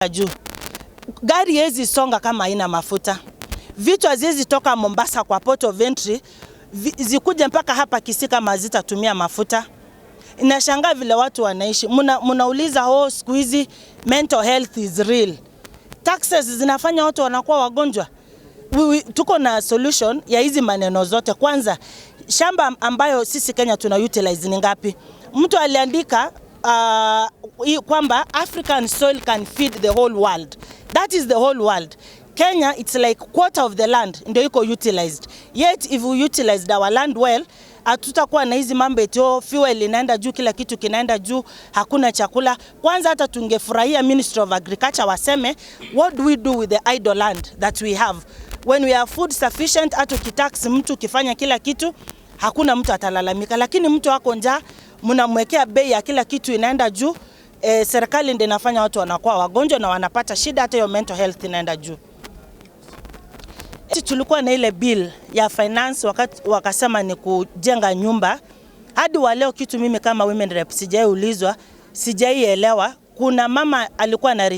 juu. Gari hizi songa kama haina mafuta. Vitu haziwezi toka Mombasa kwa port of entry zikuje mpaka hapa Kisii kama hazitatumia mafuta. Inashangaa vile watu wanaishi. Mnauliza siku hizi mental health is real. Taxes zinafanya watu wanakuwa wagonjwa. Tuko na solution ya hizi maneno zote. Kwanza, shamba ambayo sisi Kenya tuna utilize ni ngapi? Mtu aliandika kwamba African soil can feed the whole world. That is the whole world. Kenya, it's like quarter of the land ndio iko utilized. Yet if we utilized our land well, hatutakuwa na hizi mambo eti fuel inaenda juu, kila kitu kinaenda juu, hakuna chakula. Kwanza hata tungefurahia Ministry of Agriculture waseme what do we do with the idle land that we have. When we have food sufficient, hata ukitax mtu kifanya kila kitu, hakuna mtu atalalamika. Lakini mtu wako njaa, mnamwekea bei ya kila kitu inaenda juu, serikali ndio inafanya watu wanakuwa wagonjwa na wanapata shida, hata your mental health inaenda juu. Tulikuwa na ile bill ya finance wakasema ni kujenga nyumba. Hadi wa leo kitu mimi kama women rep sijaiulizwa, sijaielewa. Kuna mama alikuwa na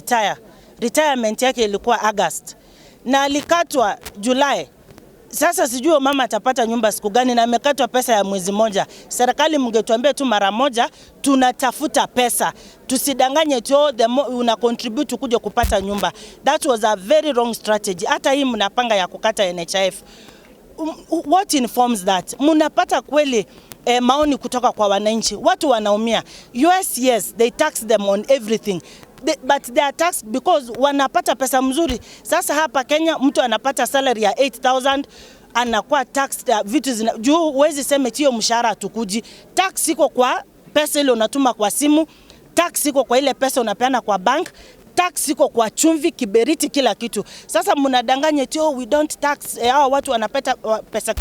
retirement yake ilikuwa August na alikatwa July. Sasa sijui mama atapata nyumba siku gani na amekatwa pesa ya mwezi moja. Serikali mngetuambia tu mara moja tunatafuta pesa. Tusidanganye tu una contribute kuja kupata nyumba. That was a very wrong strategy. Hata hii mnapanga ya kukata NHIF. What informs that? Mnapata kweli maoni kutoka kwa wananchi. Watu wanaumia. Yes, they tax them on everything. But they are taxed because wanapata pesa mzuri. Sasa hapa Kenya mtu anapata salary ya 8,000 anakuwa taxed vitu juu huwezi sema hiyo mshahara tukuji. Tax iko kwa pesa ile unatuma kwa simu, tax iko kwa ile pesa unapeana kwa bank, tax iko kwa chumvi, kiberiti, kila kitu. Sasa mnadanganya we don't tax, hao watu wanapata pesa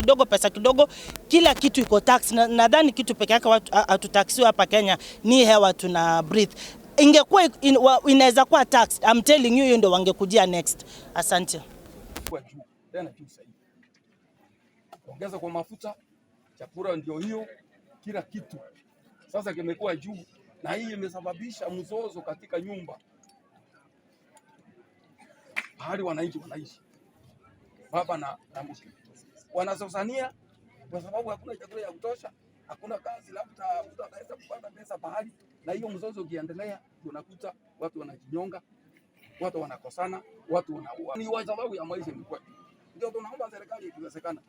kidogo, kila kitu iko tax. Nadhani kitu peke yake watu hatutaxiwa hapa Kenya ni hewa tuna breathe. Ingekuwa inaweza kuwa tax, I'm telling you, ndio wangekujia next. Asante. Kwa juu tena juu zaidi. Ongeza kwa mafuta, chakula ndio hiyo, kila kitu. Sasa kimekuwa juu na hii imesababisha mzozo katika nyumba. Hali wananchi wanaishi. Baba na mke. Wanasosania kwa sababu hakuna chakula ya kutosha, hakuna kazi, labda mtu anaweza kupata pesa bahali. Na hiyo mzozo ukiendelea unakuta watu wanajinyonga, watu wanakosana, watu wanaua. Ni kwa sababu ya maisha ni kwa. Ndio tunaomba serikali ikiwezekana